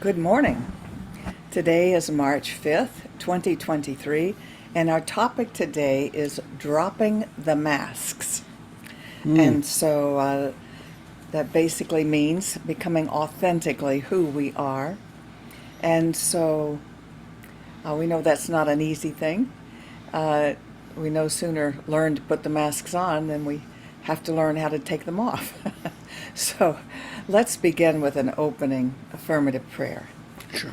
Good morning. Today is March 5th, 2023, and our topic today is dropping the masks. And so that basically means becoming authentically who we are. And so we know that's not an easy thing. Uh, we no sooner learn to put the masks on than we have to learn how to take them off. So let's begin with an opening affirmative prayer. Sure.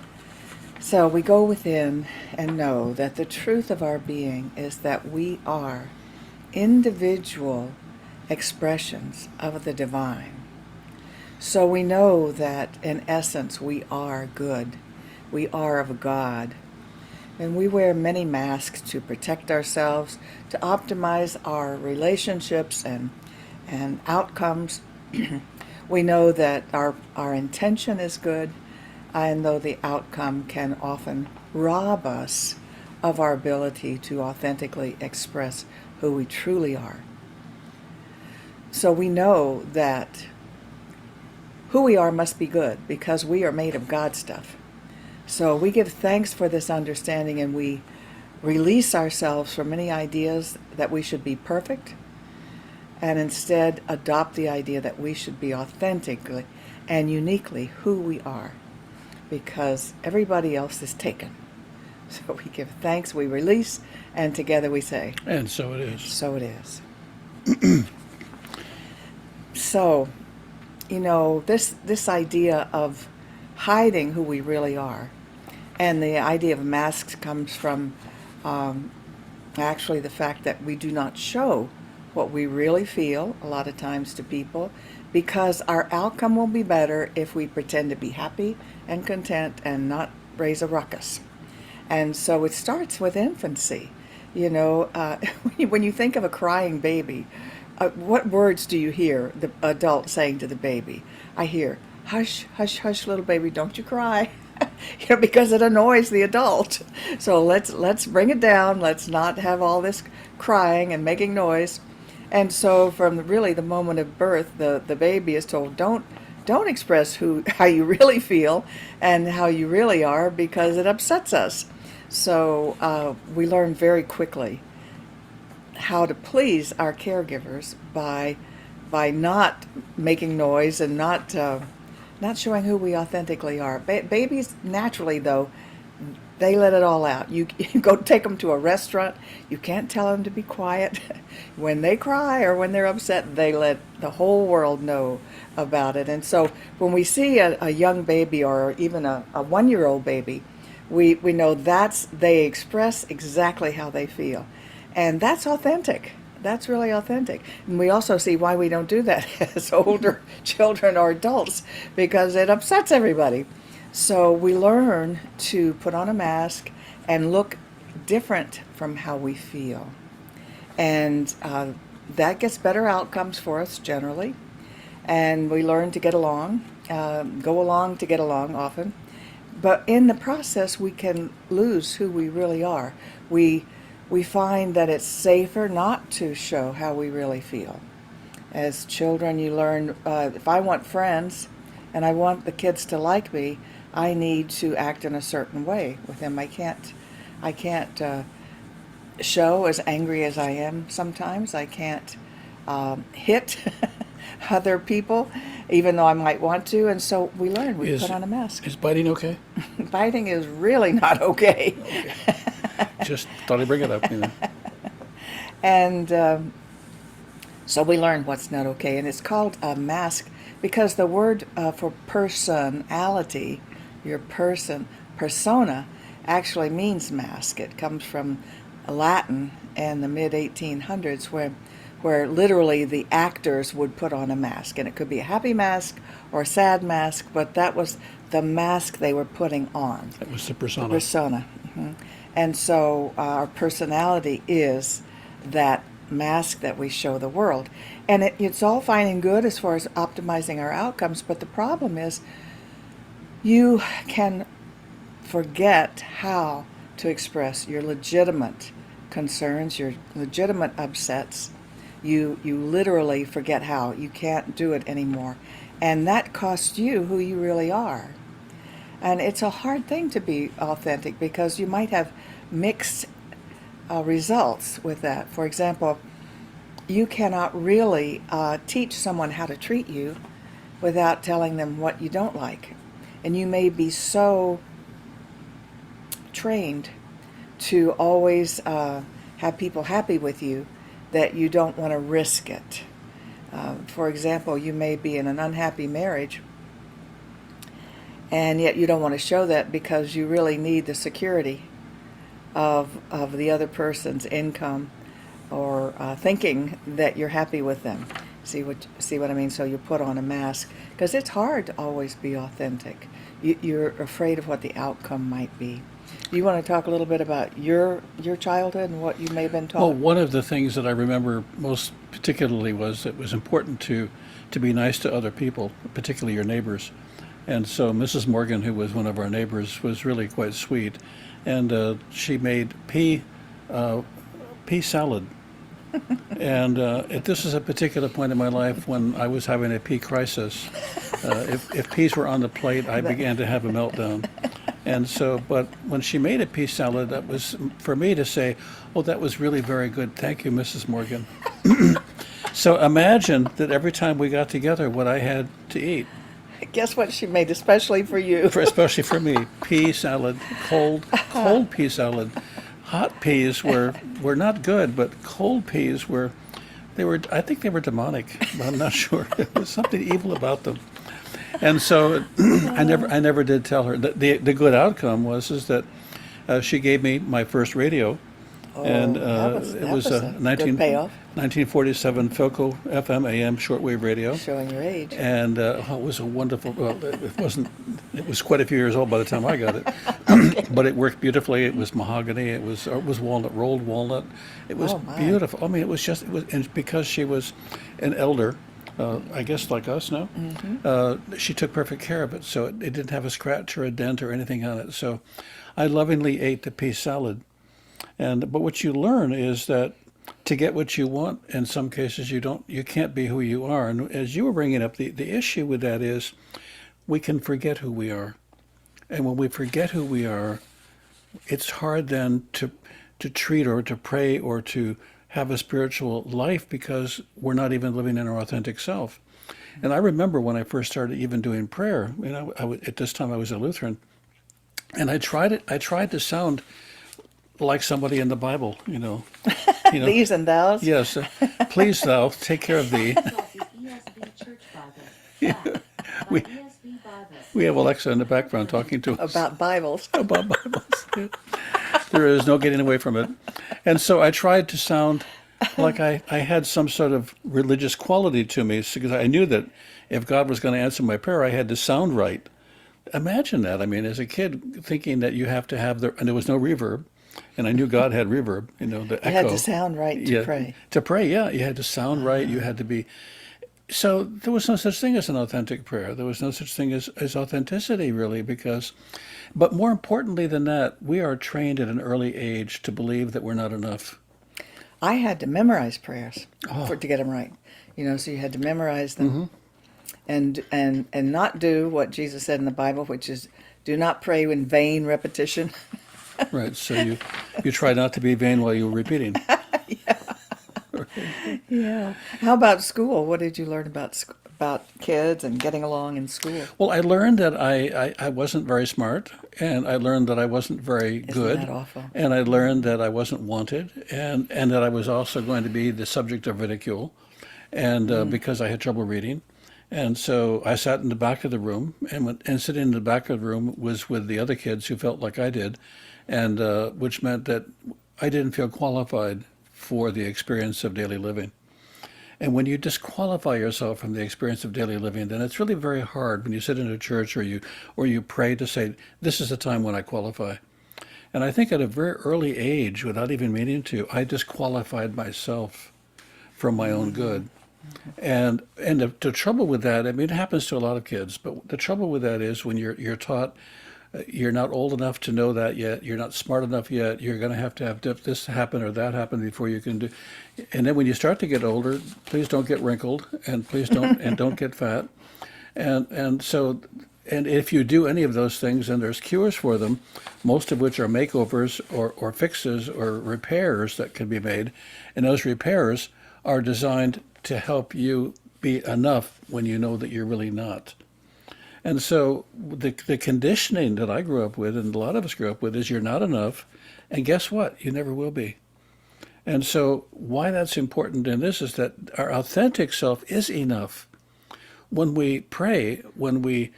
So we go within and know that the truth of our being is that we are individual expressions of the divine. So we know that in essence we are good. We are of God. And we wear many masks to protect ourselves, to optimize our relationships and outcomes. We know that our intention is good, and though the outcome can often rob us of our ability to authentically express who we truly are. So we know that who we are must be good because we are made of God stuff. So we give thanks for this understanding and we release ourselves from any ideas that we should be perfect and instead adopt the idea that we should be authentically and uniquely who we are because everybody else is taken. So we give thanks, we release, and together we say, And so it is. so it is. So, this idea of hiding who we really are, and the idea of masks comes from actually the fact that we do not show what we really feel a lot of times to people because our outcome will be better if we pretend to be happy and content and not raise a ruckus. And so it starts with infancy. When you think of a crying baby, what words do you hear the adult saying to the baby? I hear, hush, hush, hush, little baby, don't you cry. Because it annoys the adult. So let's bring it down. Let's not have all this crying and making noise. And so from really the moment of birth, the baby is told, don't express how you really feel and how you really are because it upsets us. So we learn very quickly how to please our caregivers by not making noise and not showing who we authentically are. Babies naturally, though, they let it all out. You go take them to a restaurant, you can't tell them to be quiet. When they cry or when they're upset, they let the whole world know about it. And so when we see a young baby or even a 1-year-old baby, we know they express exactly how they feel. And that's authentic. That's really authentic. And we also see why we don't do that as older children or adults, because it upsets everybody. So we learn to put on a mask and look different from how we feel. And that gets better outcomes for us generally. And we learn to get along, go along to get along often. But in the process, we can lose who we really are. We find that it's safer not to show how we really feel. As children, you learn, if I want friends and I want the kids to like me, I need to act in a certain way with them. I can't show as angry as I am sometimes. I can't hit other people, even though I might want to. And so we learn, we put on a mask. Is biting okay? Biting is really not okay. Just thought I'd bring it up. And so we learn what's not okay. And it's called a mask because the word for personality, your persona, actually means mask. It comes from Latin in the mid-1800s where literally the actors would put on a mask. And it could be a happy mask or a sad mask, but that was the mask they were putting on. That was the persona. The persona. Mm-hmm. And so our personality is that mask that we show the world. And it's all fine and good as far as optimizing our outcomes, but the problem is you can forget how to express your legitimate concerns, your legitimate upsets. You literally forget how. You can't do it anymore. And that costs you who you really are. And it's a hard thing to be authentic because you might have mixed results with that. For example, you cannot really teach someone how to treat you without telling them what you don't like. And you may be so trained to always have people happy with you that you don't want to risk it. For example, you may be in an unhappy marriage, and yet you don't want to show that because you really need the security of the other person's income or thinking that you're happy with them. See what I mean? So you put on a mask because it's hard to always be authentic. You're afraid of what the outcome might be. You want to talk a little bit about your childhood and what you may have been taught? Well, one of the things that I remember most particularly was it was important to be nice to other people, particularly your neighbors. And so Mrs. Morgan, who was one of our neighbors, was really quite sweet, and she made pea salad. And this is a particular point in my life when I was having a pea crisis. If peas were on the plate, I began to have a meltdown. And so, but when she made a pea salad, that was for me to say, "Oh, that was really very good. Thank you, Mrs. Morgan." So imagine that every time we got together, what I had to eat. Guess what she made especially for you? Especially for me, pea salad, cold pea salad. Hot peas were not good, but cold peas were. I think they were demonic, but I'm not sure. There was something evil about them. And so I never did tell her. The good outcome was is that she gave me my first radio, and it was a a good payoff. 1947 Philco FM AM shortwave radio. Showing your age. And it was a wonderful. Well, it wasn't. It was quite a few years old by the time I got it, but it worked beautifully. It was mahogany. It was walnut, rolled walnut. It was beautiful. I mean, it was just. It was, and because she was an elder, I guess like us now, she took perfect care of it. So it didn't have a scratch or a dent or anything on it. So I lovingly ate the pea salad. But what you learn is that to get what you want, in some cases you can't be who you are. And as you were bringing up, the issue with that is we can forget who we are. And when we forget who we are, it's hard then to treat or to pray or to have a spiritual life because we're not even living in our authentic self. And I remember when I first started even doing prayer, at this time I was a Lutheran, and I tried to sound like somebody in the Bible, These and thous? Yes, please thou take care of thee. we, we have Alexa in the background talking to us About Bibles. about Bibles. Yeah. There is no getting away from it. And so I tried to sound like I had some sort of religious quality to me because I knew that if God was going to answer my prayer, I had to sound right. Imagine that. I mean, as a kid, thinking that you have to have and there was no reverb. And I knew God had reverb, the echo. You had to sound right to pray. To pray, yeah. You had to sound right. You had to be. So there was no such thing as an authentic prayer. There was no such thing as authenticity, really, but more importantly than that, we are trained at an early age to believe that we're not enough. I had to memorize prayers to get them right. So you had to memorize them and not do what Jesus said in the Bible, which is do not pray in vain repetition. Right, so you try not to be vain while you were repeating. Yeah. How about school? What did you learn about kids and getting along in school? Well, I learned that I wasn't very smart, and I learned that I wasn't very good. Isn't that awful? And I learned that I wasn't wanted, and that I was also going to be the subject of ridicule, and because I had trouble reading. And so I sat in the back of the room, and sitting in the back of the room was with the other kids who felt like I did, and which meant that I didn't feel qualified for the experience of daily living. And when you disqualify yourself from the experience of daily living, then it's really very hard when you sit in a church or you pray to say, this is the time when I qualify. And I think at a very early age, without even meaning to, I disqualified myself from my own good. And the trouble with that, I mean, it happens to a lot of kids, but the trouble with that is when you're taught you're not old enough to know that yet, you're not smart enough yet, you're going to have this happen or that happen before you can do. And then when you start to get older, please don't get wrinkled, and please don't get fat. And so and if you do any of those things, and there's cures for them, most of which are makeovers or fixes or repairs that can be made, and those repairs are designed to help you be enough when you know that you're really not. And so the conditioning that I grew up with, and a lot of us grew up with, is you're not enough, and guess what? You never will be. And so why that's important in this is that our authentic self is enough. When we pray, when we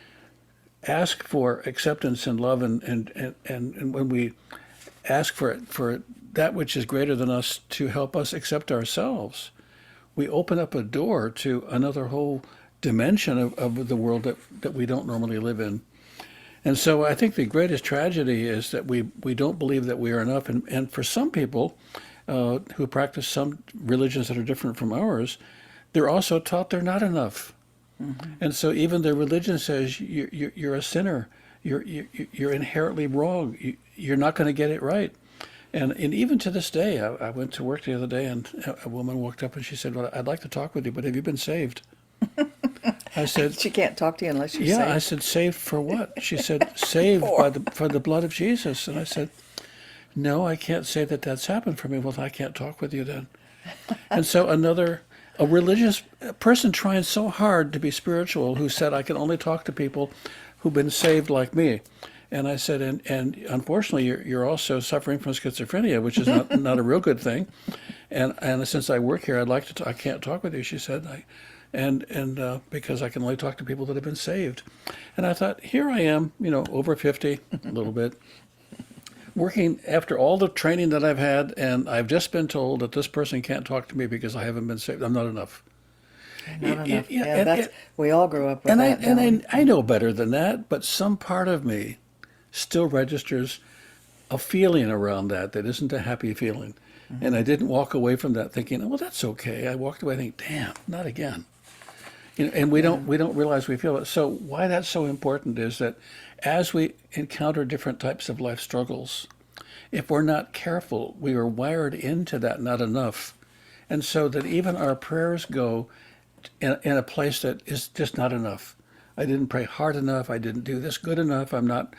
ask for acceptance and love, and when we ask for that which is greater than us to help us accept ourselves, we open up a door to another whole dimension of the world that we don't normally live in. And so I think the greatest tragedy is that we don't believe that we are enough. And for some people who practice some religions that are different from ours, they're also taught they're not enough. Mm-hmm. And so even their religion says you're a sinner, you're inherently wrong, you're not going to get it right. And even to this day, I went to work the other day, and a woman walked up and she said, "Well, I'd like to talk with you, but have you been saved?" I said, "She can't talk to you unless you're yeah, saved." I said, "Saved for what?" She said, "Saved for the blood of Jesus." And I said, "No, I can't say that that's happened for me." "Well, I can't talk with you then." And so a religious person trying so hard to be spiritual, who said, "I can only talk to people who've been saved like me." And I said, and unfortunately, you're also suffering from schizophrenia, which is not a real good thing. And since I work here, I can't talk with you. She said, because I can only talk to people that have been saved. And I thought, here I am, over 50, a little bit, working after all the training that I've had, and I've just been told that this person can't talk to me because I haven't been saved. I'm not enough. Not enough. Yeah, Yeah, we all grew up with and that. I know better than that, but some part of me still registers a feeling around that isn't a happy feeling. Mm-hmm. And I didn't walk away from that thinking, well, that's okay. I walked away thinking, damn, not again. And we don't realize we feel it. So why that's so important is that as we encounter different types of life struggles, if we're not careful, we are wired into that not enough. And so that even our prayers go in a place that is just not enough. I didn't pray hard enough. I didn't do this good enough. I'm not.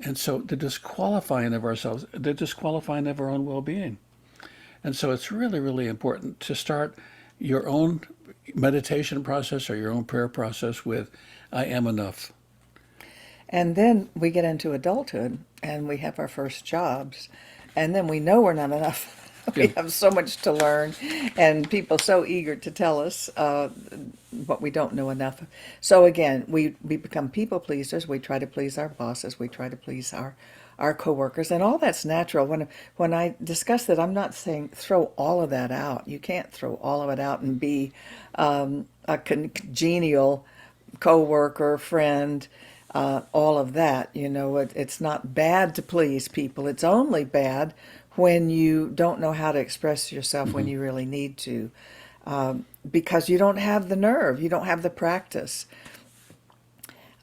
And so the disqualifying of ourselves, the disqualifying of our own well-being. And so it's really, really important to start your own meditation process or your own prayer process with, I am enough. And then we get into adulthood and we have our first jobs, and then we know we're not enough. We have so much to learn, and people so eager to tell us what we don't know enough. So again, we become people pleasers. We try to please our bosses. We try to please our coworkers, and all that's natural. When I discuss that, I'm not saying throw all of that out. You can't throw all of it out and be a congenial coworker, friend, all of that. It's not bad to please people. It's only bad when you don't know how to express yourself mm-hmm. when you really need to, because you don't have the nerve, you don't have the practice.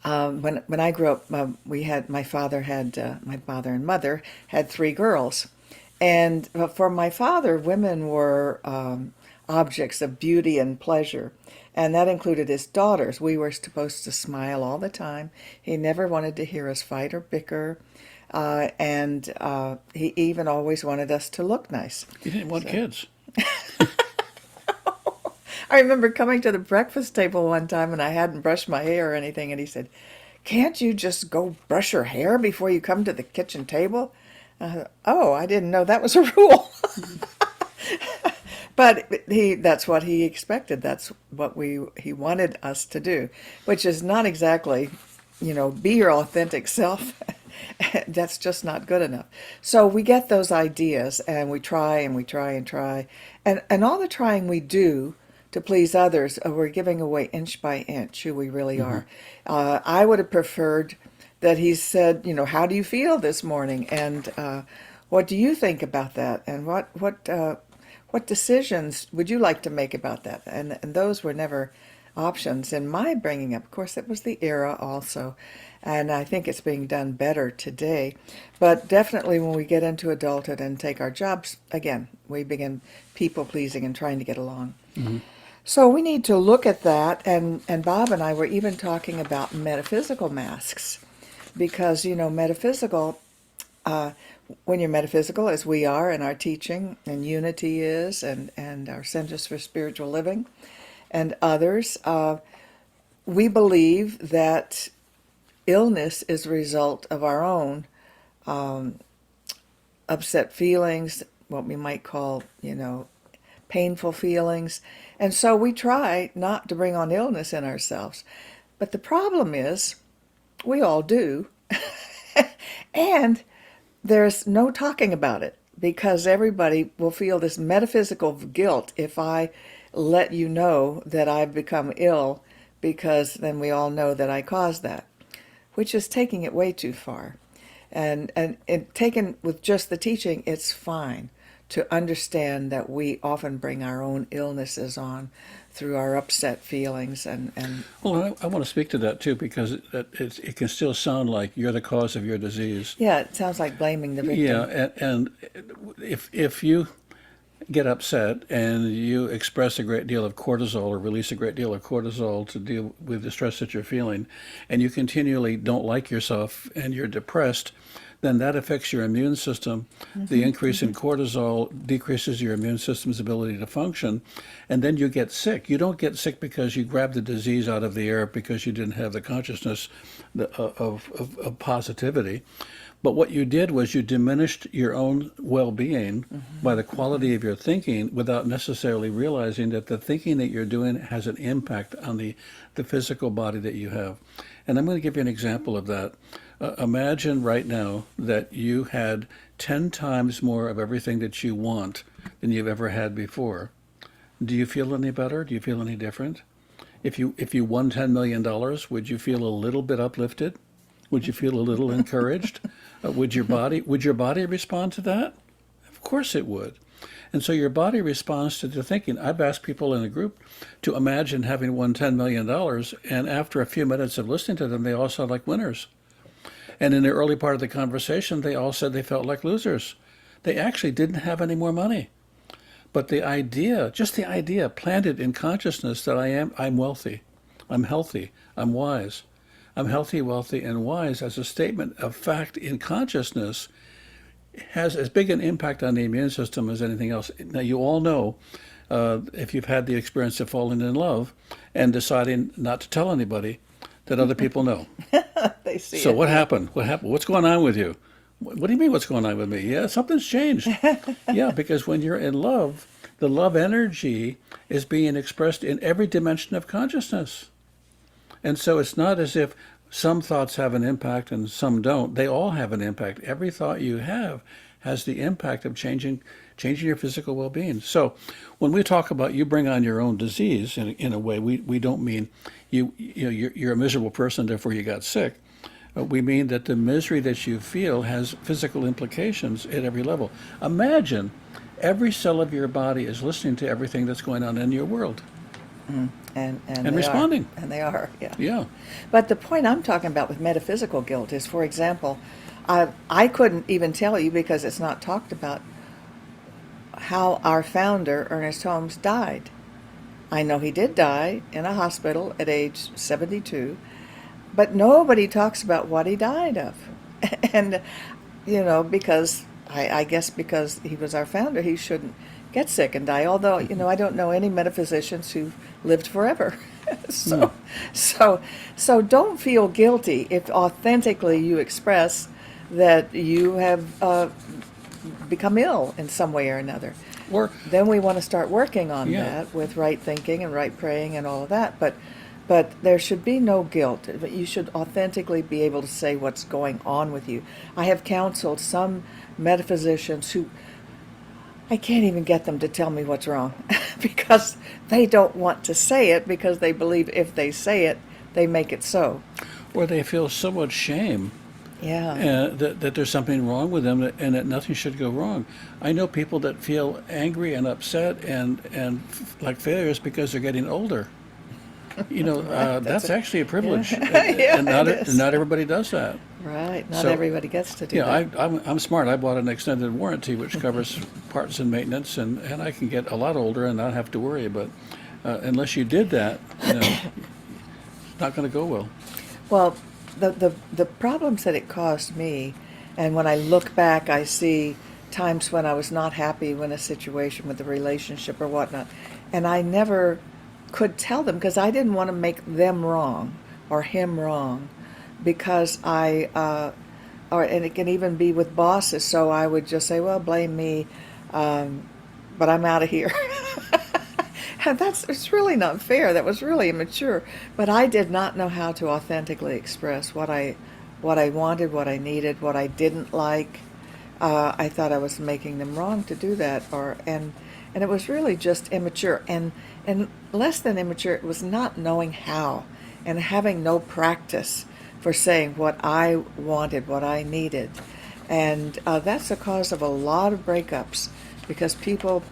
When I grew up, my father and mother had 3 girls, and for my father, women were objects of beauty and pleasure, and that included his daughters. We were supposed to smile all the time. He never wanted to hear us fight or bicker. And he even always wanted us to look nice. He didn't want kids. I remember coming to the breakfast table one time and I hadn't brushed my hair or anything, and he said, "Can't you just go brush your hair before you come to the kitchen table?" Oh, I didn't know that was a rule. But that's what he expected. That's what he wanted us to do, which is not exactly, be your authentic self. That's just not good enough. So we get those ideas and we try and we try and try. And all the trying we do to please others, we're giving away inch by inch who we really mm-hmm. are. I would have preferred that he said, how do you feel this morning? And what do you think about that? And what decisions would you like to make about that? And those were never options in my bringing up. Of course, it was the era also. And I think it's being done better today. But definitely when we get into adulthood and take our jobs, again, we begin people-pleasing and trying to get along. Mm-hmm. So we need to look at that, and Bob and I were even talking about metaphysical masks, because metaphysical. Uh, when you're metaphysical, as we are in our teaching, and unity is, and our centers for spiritual living, and others, we believe that illness is a result of our own upset feelings, what we might call, painful feelings. And so we try not to bring on illness in ourselves. But the problem is, we all do. And there's no talking about it, because everybody will feel this metaphysical guilt if I let you know that I've become ill, because then we all know that I caused that, which is taking it way too far. And taken with just the teaching, it's fine to understand that we often bring our own illnesses on through our upset feelings and Well, I want to speak to that too, because it can still sound like you're the cause of your disease. yeah, it sounds like blaming the Yeah, victim. and if you get upset and you express a great deal of cortisol or release a great deal of cortisol to deal with the stress that you're feeling, and you continually don't like yourself and you're depressed, then that affects your immune system. The increase in cortisol decreases your immune system's ability to function, and then you get sick. You don't get sick because you grabbed the disease out of the air because you didn't have the consciousness of positivity. But what you did was you diminished your own well-being by the quality of your thinking without necessarily realizing that the thinking that you're doing has an impact on the physical body that you have. And I'm going to give you an example of that. Imagine right now that you had 10 times more of everything that you want than you've ever had before. Do you feel any better? Do you feel any different? If you won $10 million, would you feel a little bit uplifted? Would you feel a little encouraged? Would your body respond to that? Of course it would. And so your body responds to the thinking. I've asked people in a group to imagine having won $10 million, and after a few minutes of listening to them, they all sound like winners. And in the early part of the conversation, they all said they felt like losers. They actually didn't have any more money. But the idea, just the idea, planted in consciousness that I'm wealthy, I'm healthy, I'm wise. I'm healthy, wealthy, and wise as a statement of fact in consciousness has as big an impact on the immune system as anything else. Now, you all know, if you've had the experience of falling in love and deciding not to tell anybody, that other people know. They see So it. what happened? What happened? What's going on with you? What do you mean, what's going on with me? Yeah, something's changed. Yeah, because when you're in love, the love energy is being expressed in every dimension of consciousness. And so it's not as if some thoughts have an impact and some don't. They all have an impact. Every thought you have has the impact of changing your physical well-being. So when we talk about you bring on your own disease, in a way, we don't mean you're a miserable person, therefore you got sick. We mean that the misery that you feel has physical implications at every level. Imagine every cell of your body is listening to everything that's going on in your world And and they are. responding. And they are, yeah. Yeah. But the point I'm talking about with metaphysical guilt is, for example, I couldn't even tell you, because it's not talked about, how our founder, Ernest Holmes, died. I know he did die in a hospital at age 72, but nobody talks about what he died of. And, because I guess because he was our founder, he shouldn't get sick and die. Although, I don't know any metaphysicians who lived forever. No. so, so don't feel guilty if authentically you express that you have become ill in some way or another. Or Then we want to start working on Yeah. that with right thinking and right praying and all of that. But there should be no guilt. You should authentically be able to say what's going on with you. I have counseled some metaphysicians who I can't even get them to tell me what's wrong because they don't want to say it, because they believe if they say it, they make it so. or they feel so much shame Yeah. that there's something wrong with them and that nothing should go wrong. I know people that feel angry and upset and like failures because they're getting older. That's actually a privilege, Yeah, and it is. not everybody does that. Right. Not So, everybody gets to do Yeah, that. I'm smart. I bought an extended warranty which covers parts and maintenance, and I can get a lot older and not have to worry. But Unless you did that, it's not going to go well. Well, the problems that it caused me, and when I look back, I see times when I was not happy when a situation with a relationship or whatnot, and I never could tell them because I didn't want to make them wrong or him wrong, because and it can even be with bosses. So I would just say, well, blame me, but I'm out of here. And it's really not fair. That was really immature. But I did not know how to authentically express what I wanted, what I needed, what I didn't like. I thought I was making them wrong to do that, and it was really just immature. And less than immature, it was not knowing how and having no practice for saying what I wanted, what I needed. And that's the cause of a lot of breakups, because people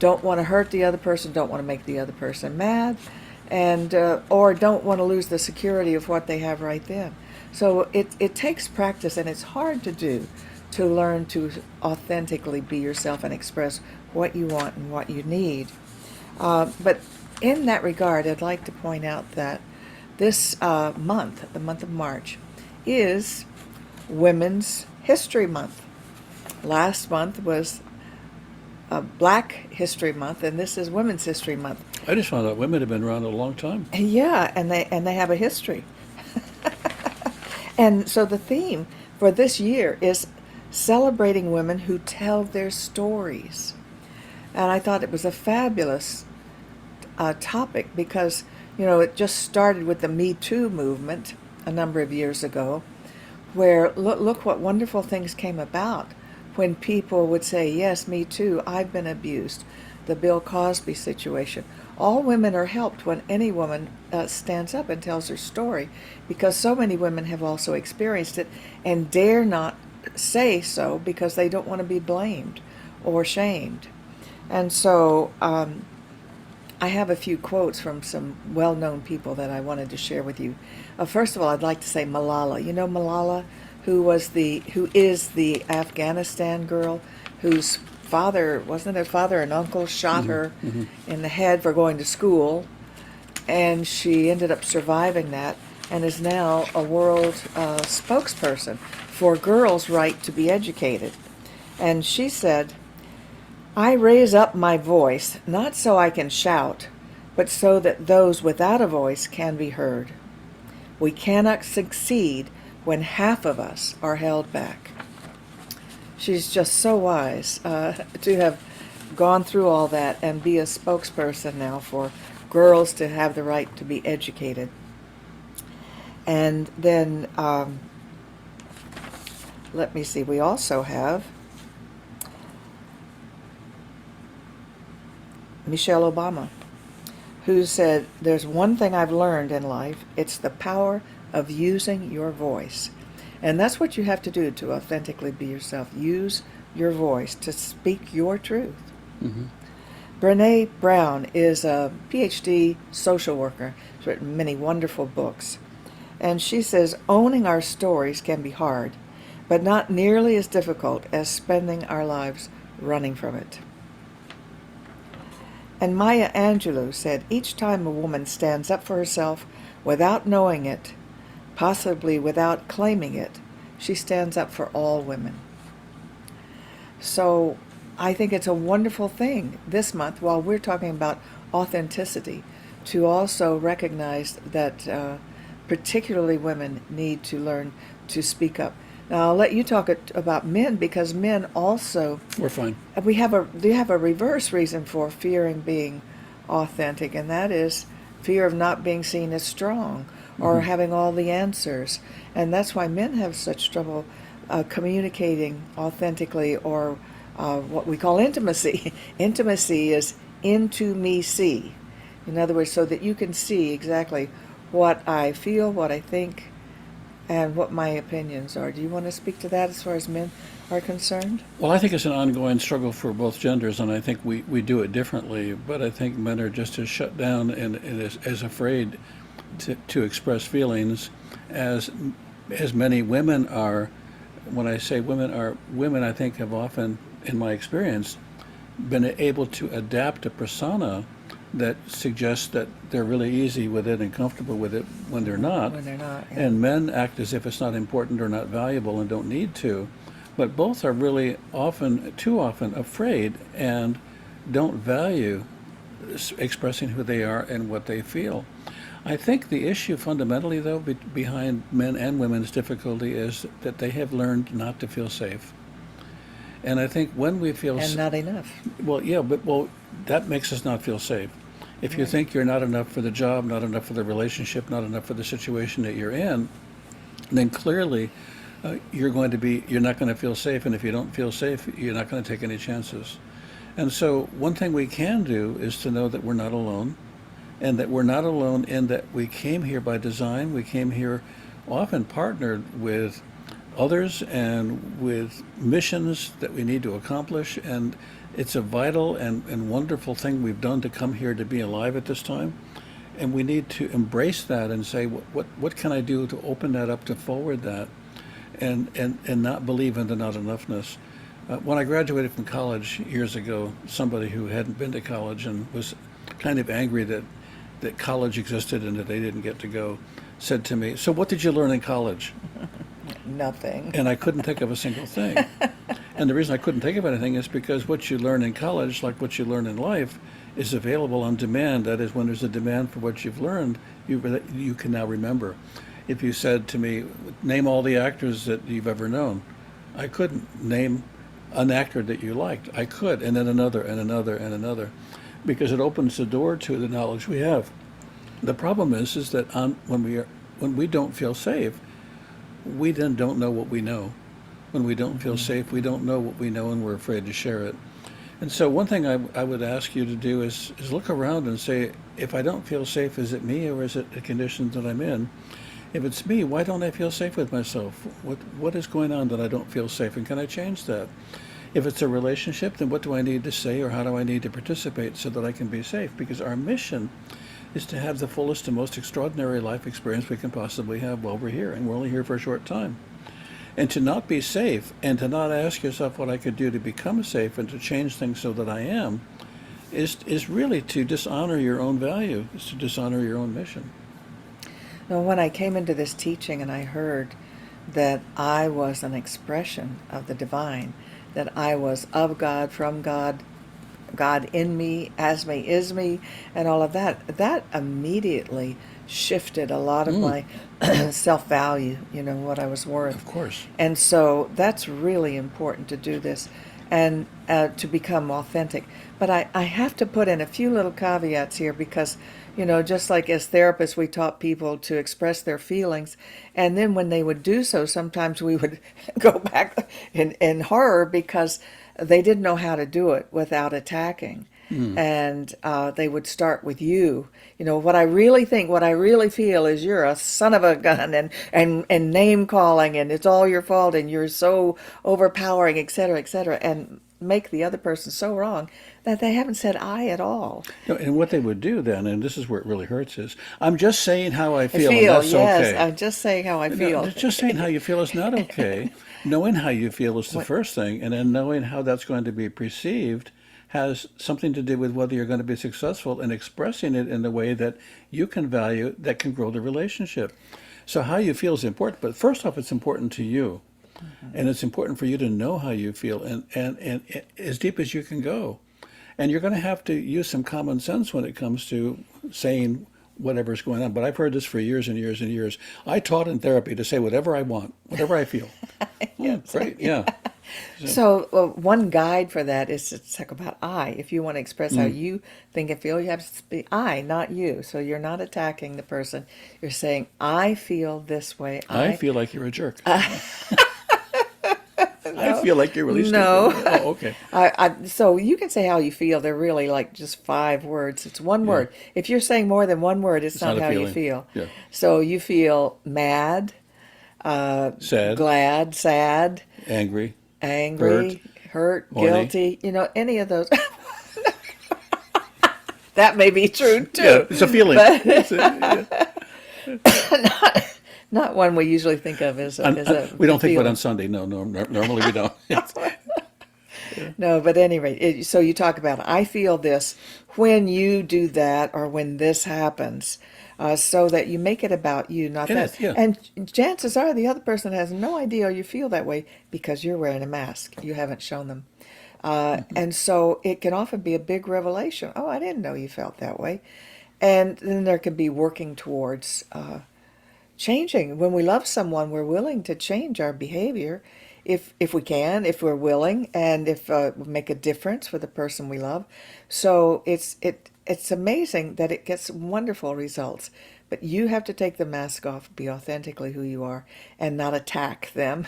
don't want to hurt the other person, don't want to make the other person mad, and or don't want to lose the security of what they have right then. So it takes practice, and it's hard to do, to learn to authentically be yourself and express what you want and what you need. But in that regard, I'd like to point out that this month, the month of March, is Women's History Month. Last month was Black History Month, and this is Women's History Month. I just found out women have been around a long time. Yeah, and they have a history. And so the theme for this year is celebrating women who tell their stories. And I thought it was a fabulous topic, because it just started with the Me Too movement a number of years ago, where look what wonderful things came about when people would say, yes, me too, I've been abused. The Bill Cosby situation. All women are helped when any woman stands up and tells her story, because so many women have also experienced it and dare not say so because they don't want to be blamed or shamed. And so I have a few quotes from some well-known people that I wanted to share with you. First of all, I'd like to say Malala. You know Malala, who is the Afghanistan girl whose father, wasn't her father an uncle, shot her in the head for going to school, and she ended up surviving that and is now a world spokesperson for girls' right to be educated. And she said, I raise up my voice, not so I can shout, but so that those without a voice can be heard. We cannot succeed when half of us are held back. She's just so wise to have gone through all that and be a spokesperson now for girls to have the right to be educated. And then, let me see, we also have Michelle Obama, who said, there's one thing I've learned in life, it's the power of using your voice. And that's what you have to do to authentically be yourself. Use your voice to speak your truth. Mm-hmm. Brene Brown is a PhD social worker. She's written many wonderful books. And she says, owning our stories can be hard, but not nearly as difficult as spending our lives running from it. And Maya Angelou said, each time a woman stands up for herself without knowing it, possibly without claiming it, she stands up for all women. So I think it's a wonderful thing this month, while we're talking about authenticity, to also recognize that particularly women need to learn to speak up. Now I'll let you talk about men, because men also, We're fine. they have a reverse reason for fearing being authentic, and that is fear of not being seen as strong or having all the answers. And that's why men have such trouble communicating authentically, or what we call intimacy. Intimacy is into me see. In other words, so that you can see exactly what I feel, what I think, and what my opinions are. Do you want to speak to that as far as men are concerned? Well, I think it's an ongoing struggle for both genders, and I think we do it differently. But I think men are just as shut down and as afraid to express feelings as many women are. When I say women, I think have often, in my experience, been able to adapt a persona that suggest that they're really easy with it and comfortable with it when they're not. When they're not, yeah. And men act as if it's not important or not valuable and don't need to. But both are really often, too often, afraid and don't value expressing who they are and what they feel. I think the issue fundamentally, though, behind men and women's difficulty is that they have learned not to feel safe. And I think when we feel And not enough. well, yeah, but well, that makes us not feel safe. If you think you're not enough for the job, not enough for the relationship, not enough for the situation that you're in, then clearly you're not going to feel safe. And if you don't feel safe, you're not going to take any chances. And so one thing we can do is to know that we're not alone, and that we're not alone in that we came here by design. We came here often partnered with others and with missions that we need to accomplish. And it's a vital and wonderful thing we've done to come here to be alive at this time. And we need to embrace that and say, what can I do to open that up, to forward that, and not believe in the not enoughness. When I graduated from college years ago, somebody who hadn't been to college and was kind of angry that college existed and that they didn't get to go, said to me, "So what did you learn in college?" Nothing. And I couldn't think of a single thing. And the reason I couldn't think of anything is because what you learn in college, like what you learn in life, is available on demand. That is, when there's a demand for what you've learned, you can now remember. If you said to me, name all the actors that you've ever known, I couldn't name an actor that you liked. I could, and then another, and another, and another, because it opens the door to the knowledge we have. The problem is that when we don't feel safe, we then don't know what we know. When we don't feel safe, we don't know what we know, and we're afraid to share it. And so one thing I would ask you to do is look around and say, if I don't feel safe, is it me or is it the conditions that I'm in? If it's me, why don't I feel safe with myself? What is going on that I don't feel safe, and can I change that? If it's a relationship, then what do I need to say or how do I need to participate so that I can be safe? Because our mission is to have the fullest and most extraordinary life experience we can possibly have while we're here, and we're only here for a short time. And to not be safe and to not ask yourself what I could do to become safe and to change things so that I am is really to dishonor your own value, is to dishonor your own mission. Now, when I came into this teaching and I heard that I was an expression of the divine, that I was of God, from God, God in me, as me, is me, and all of that, that immediately shifted a lot of my self-value, what I was worth. Of course. And so that's really important to do this and to become authentic. But I have to put in a few little caveats here because, just like as therapists, we taught people to express their feelings. And then when they would do so, sometimes we would go back in horror because they didn't know how to do it without attacking. And they would start with you. What I really think, what I really feel is you're a son of a gun, and name calling, and it's all your fault, and you're so overpowering, et cetera, and make the other person so wrong that they haven't said I at all. No, and what they would do then, and this is where it really hurts, is I'm just saying how I feel, and that's yes, okay. I'm just saying how I feel. No, just saying how you feel is not okay. Knowing how you feel is the first thing, and then knowing how that's going to be perceived has something to do with whether you're going to be successful in expressing it in the way that you can value, that can grow the relationship. So how you feel is important, but first off, it's important to you. And it's important for you to know how you feel and as deep as you can go. And you're going to have to use some common sense when it comes to saying whatever's going on. But I've heard this for years and years and years. I taught in therapy to say whatever I want, whatever I feel. Yes. Great, yeah. So one guide for that is to talk about I. If you want to express how you think and feel, you have to speak I, not you. So you're not attacking the person. You're saying, I feel this way. I feel like you're a jerk. I feel like you're really stupid. No. Oh, okay. So you can say how you feel. They're really like just 5 words. It's one word. If you're saying more than one word, it's not not a how you feeling. feel. Yeah. So you feel mad, Sad, glad, sad, angry, angry, hurt, horny. guilty, any of those. That may be true too. Yeah, it's a feeling. Not one we usually think of as a We don't think feeling. about it on Sunday. No, normally we don't. No, but anyway, so you talk about, I feel this when you do that or when this happens, so that you make it about you, not It that. is, yeah. And chances are the other person has no idea you feel that way because you're wearing a mask. You haven't shown them. And so it can often be a big revelation. Oh, I didn't know you felt that way. And then there can be working towards changing. When we love someone, we're willing to change our behavior if we can, if we're willing, and if we make a difference for the person we love. So it's amazing that it gets wonderful results. But you have to take the mask off, be authentically who you are, and not attack them.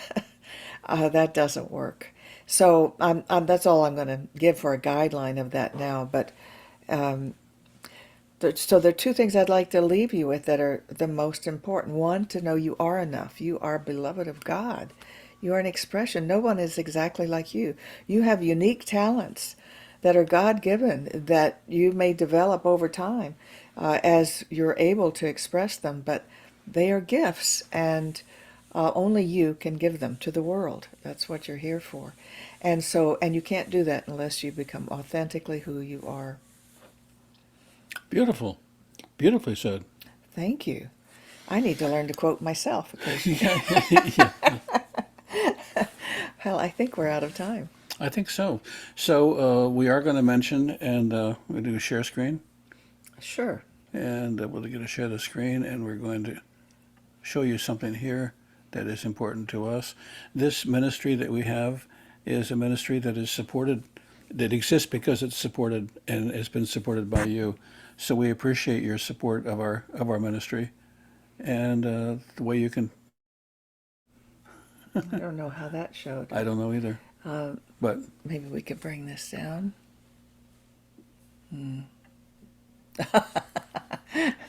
That doesn't work. So that's all I'm going to give for a guideline of that now. But so there are two things I'd like to leave you with that are the most important. One, to know you are enough. You are beloved of God. You are an expression. No one is exactly like you. You have unique talents that are God-given that you may develop over time as you're able to express them, but they are gifts, and only you can give them to the world. That's what you're here for. And you can't do that unless you become authentically who you are. Beautiful. Beautifully said. Thank you. I need to learn to quote myself occasionally. Yeah, yeah, Well, I think we're out of time. I think so. So we are going to mention, and we do a share screen, Sure. and we're going to share the screen, and we're going to show you something here that is important to us. This ministry that we have is a ministry that is supported, that exists because it's supported and has been supported by you. So we appreciate your support of our ministry, and the way you can. I don't know how that showed. I don't know either, but Maybe we could bring this down.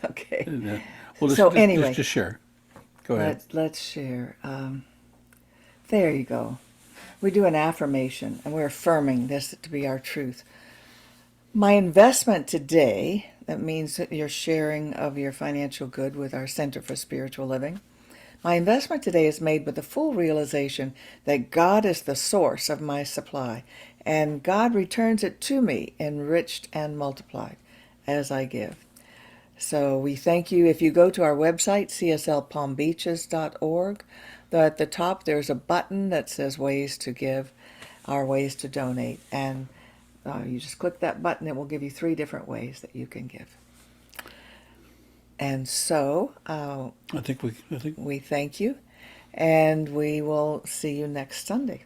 Okay. we'll So anyway, just share. Go ahead. let's share. There you go. We do an affirmation, and we're affirming this to be our truth. My investment today, that means that you're sharing of your financial good with our Center for Spiritual Living. My investment today is made with the full realization that God is the source of my supply, and God returns it to me enriched and multiplied as I give. So we thank you. If you go to our website, cslpalmbeaches.org, at the top there's a button that says ways to give, our ways to donate, and you just click that button. It will give you 3 different ways that you can give. And so I think we thank you, and we will see you next Sunday.